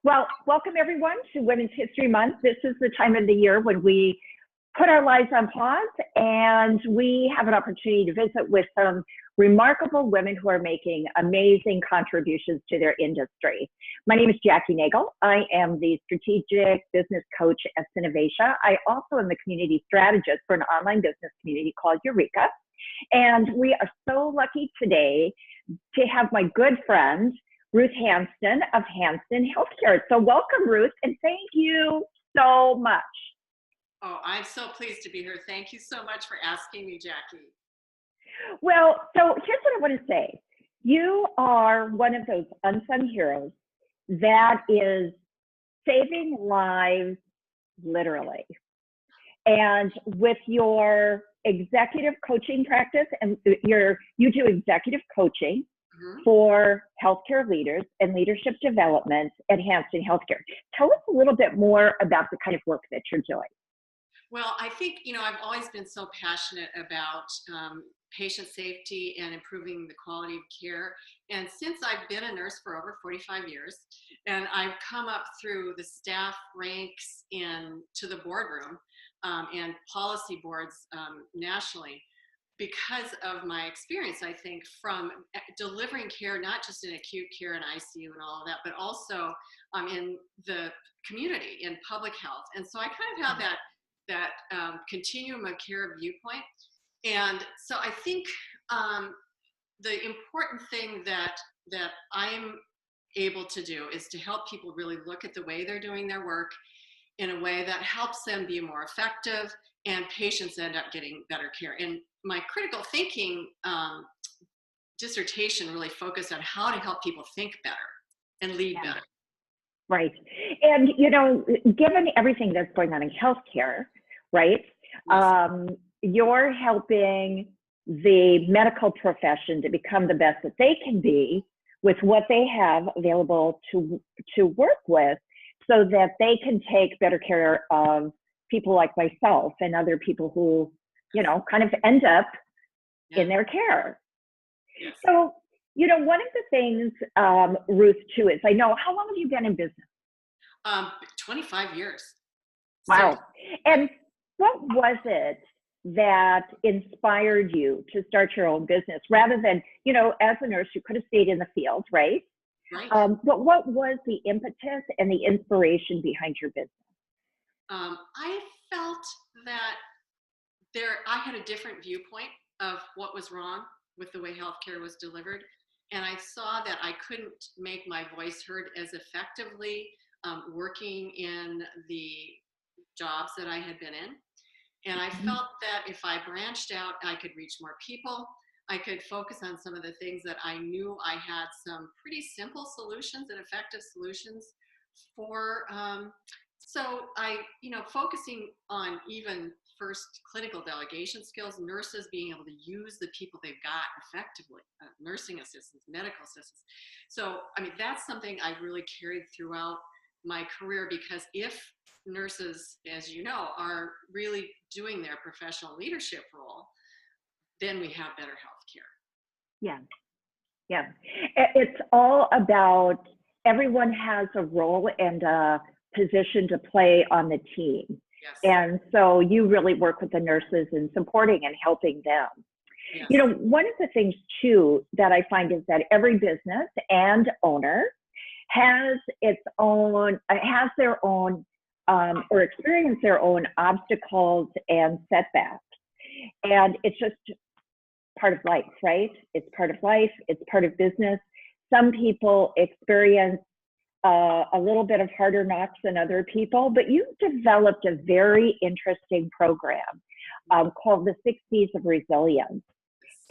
Well, welcome everyone to Women's History Month. This is the time of the year when we put our lives on pause and we have an opportunity to visit with some remarkable women who are making amazing contributions to their industry. My name is Jackie Nagel. I am the strategic business coach at Synovatia. I also am the community strategist for an online business community called Eureka. And we are so lucky today to have my good friend, Ruth Hansten of Hansten Healthcare. So welcome, Ruth, and thank you so much. Oh, I'm so pleased to be here. Thank you so much for asking me, Jackie. Well, so here's what I want to say. You are one of those unsung heroes that is saving lives literally. And with your executive coaching practice, and you do executive coaching for healthcare leaders and leadership development at Hansten Healthcare. Tell us a little bit more about the kind of work that you're doing. Well, I think, I've always been so passionate about patient safety and improving the quality of care. And since I've been a nurse for over 45 years, and I've come up through the staff ranks to the boardroom and policy boards nationally, because of my experience, I think, from delivering care, not just in acute care and ICU and all of that, but also in the community, in public health. And so I kind of have that continuum of care viewpoint. And so I think the important thing that I'm able to do is to help people really look at the way they're doing their work in a way that helps them be more effective, and patients end up getting better care. And my critical thinking dissertation really focused on how to help people think better and lead better. Right. And, given everything that's going on in healthcare, right, you're helping the medical profession to become the best that they can be with what they have available to work with, so that they can take better care of people like myself and other people who, kind of end up in their care. Yes. So, one of the things, Ruth, too, is how long have you been in business? 25 years. Wow. So, and what was it that inspired you to start your own business rather than, as a nurse, you could have stayed in the field, right? Right. But what was the impetus and the inspiration behind your business? I felt that I had a different viewpoint of what was wrong with the way healthcare was delivered. And I saw that I couldn't make my voice heard as effectively working in the jobs that I had been in. And I felt that if I branched out, I could reach more people. I could focus on some of the things that I knew I had some pretty simple solutions and effective solutions for. So I, focusing on even first clinical delegation skills, nurses being able to use the people they've got effectively, nursing assistants, medical assistants. So, that's something I really carried throughout my career, because if nurses, as you know, are really doing their professional leadership role, then we have better health care. Yeah. Yeah. It's all about everyone has a role and a position to play on the team. Yes. And so you really work with the nurses and supporting and helping them. Yes. One of the things too that I find is that every business and owner has their own or experience their own obstacles and setbacks. And it's just part of life, right? It's part of life. It's part of business. Some people experience a little bit of harder knocks than other people, but you've developed a very interesting program called the 6 Ds of Resilience,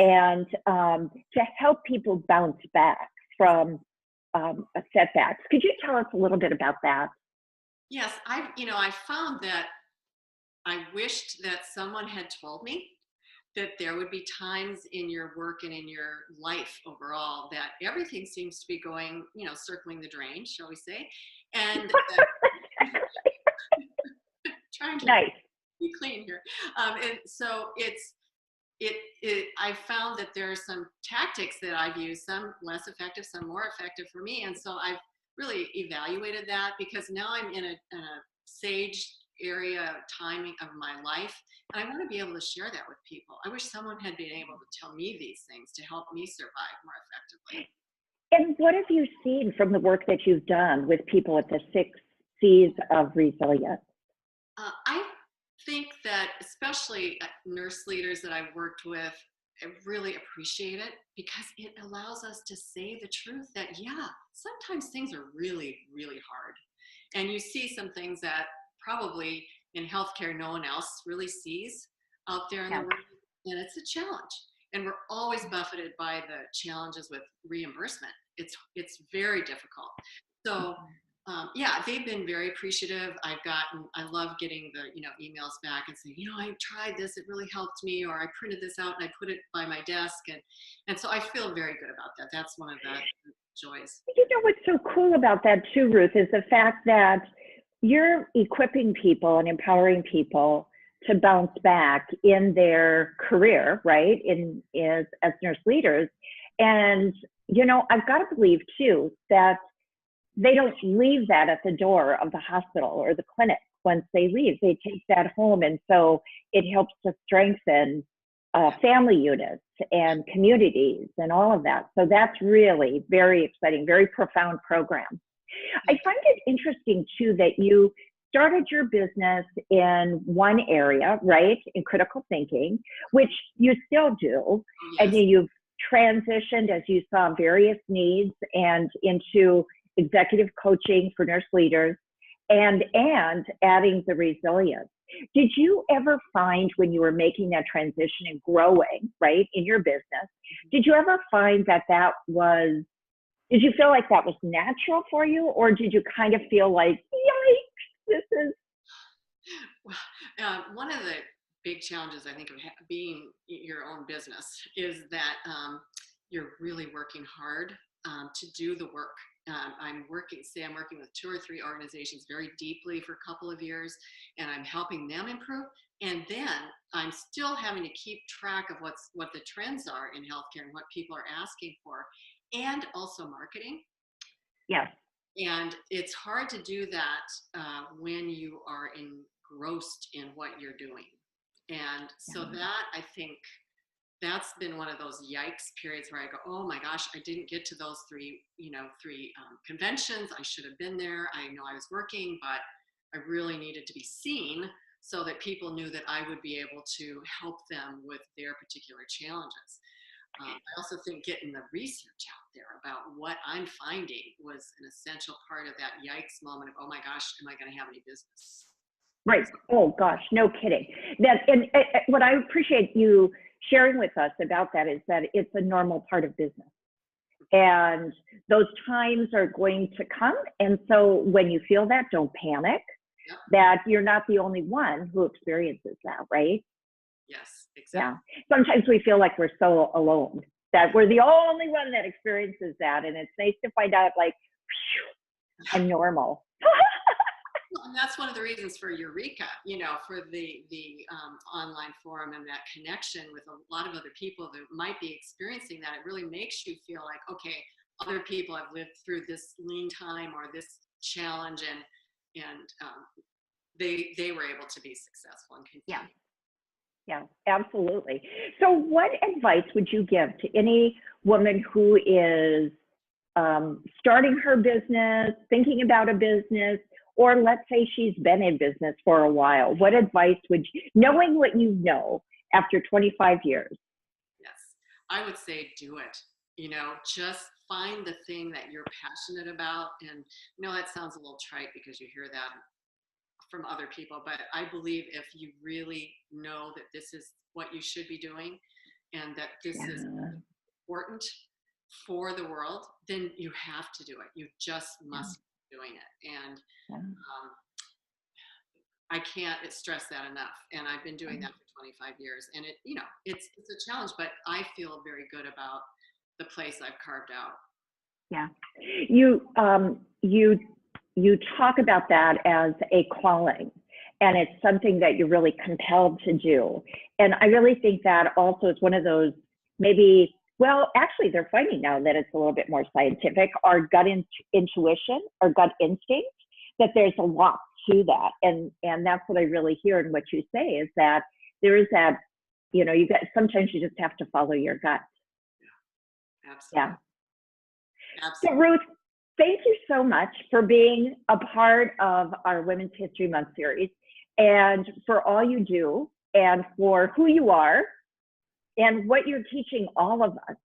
and to help people bounce back from setbacks. Could you tell us a little bit about that? Yes, I found that I wished that someone had told me that there would be times in your work and in your life overall that everything seems to be going, circling the drain, shall we say, and trying to be clean here. And so I found that there are some tactics that I've used, some less effective, some more effective for me. And so I've really evaluated that, because now I'm in a sage area timing of my life, and I want to be able to share that with people. I wish someone had been able to tell me these things to help me survive more effectively. And what have you seen from the work that you've done with people at the 6 C's of resilience? I think that especially nurse leaders that I've worked with, I really appreciate it, because it allows us to say the truth that, yeah, sometimes things are really, really hard. And you see some things that probably in healthcare no one else really sees out there in the Yeah. world, and it's a challenge. And we're always buffeted by the challenges with reimbursement. It's very difficult. So yeah, they've been very appreciative. I love getting the emails back and saying, I tried this, it really helped me, or I printed this out and I put it by my desk, and so I feel very good about that. That's one of the joys. You know what's so cool about that too, Ruth, is the fact that you're equipping people and empowering people to bounce back in their career, right? As nurse leaders. And, I've got to believe too that they don't leave that at the door of the hospital or the clinic once they leave. They take that home. And so it helps to strengthen family units and communities and all of that. So that's really very exciting, very profound program. I find it interesting too that you started your business in one area, right, in critical thinking, which you still do, Yes. and then you've transitioned, as you saw, various needs and into executive coaching for nurse leaders and adding the resilience. Did you ever find when you were making that transition and growing, right, in your business, did you ever find that did you feel like that was natural for you, or did you kind of feel like, yikes, this is? Well, one of the big challenges, I think, of being your own business is that you're really working hard to do the work. I'm working with 2 or 3 organizations very deeply for a couple of years, and I'm helping them improve. And then I'm still having to keep track of what the trends are in healthcare and what people are asking for, and also marketing. Yes. And it's hard to do that when you are engrossed in what you're doing. And so that, I think, that's been one of those yikes periods where I go, oh my gosh, I didn't get to those 3 conventions. I should have been there. I know I was working, but I really needed to be seen so that people knew that I would be able to help them with their particular challenges. I also think getting the research out there about what I'm finding was an essential part of that yikes moment of, oh my gosh, am I going to have any business? Right. Oh gosh, no kidding. And what I appreciate you sharing with us about that is that it's a normal part of business. And those times are going to come. And so when you feel that, don't panic. Yep. That you're not the only one who experiences that, right? Yes, exactly. Yeah. Sometimes we feel like we're so alone, that we're the only one that experiences that. And it's nice to find out, like, phew, I'm normal. And that's one of the reasons for Eureka, for the online forum and that connection with a lot of other people that might be experiencing that. It really makes you feel like, okay, other people have lived through this lean time or this challenge, and they were able to be successful and continue. Yeah, absolutely. So what advice would you give to any woman who is starting her business, thinking about a business, or let's say she's been in business for a while? What advice would you, knowing what you know after 25 years? Yes, I would say do it. Just find the thing that you're passionate about. And that sounds a little trite because you hear that from other people, but I believe if you really know that this is what you should be doing and that this is important for the world, then you have to do it. You just must be doing it. And I can't stress that enough. And I've been doing that for 25 years, and it's a challenge, but I feel very good about the place I've carved out. Yeah. You talk about that as a calling, and it's something that you're really compelled to do. And I really think that also is one of those maybe Well, actually, they're finding now that it's a little bit more scientific. Our intuition, our gut instinct, that there's a lot to that, and that's what I really hear in what you say is that there is that, you know, you got sometimes you just have to follow your gut. Absolutely. Yeah. So Absolutely. Ruth, thank you so much for being a part of our Women's History Month series, and for all you do, and for who you are, and what you're teaching all of us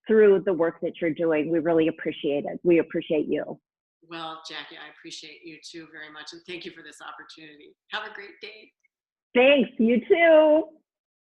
through the work that you're doing. We really appreciate it. We appreciate you. Well, Jackie, I appreciate you too very much. And thank you for this opportunity. Have a great day. Thanks. You too.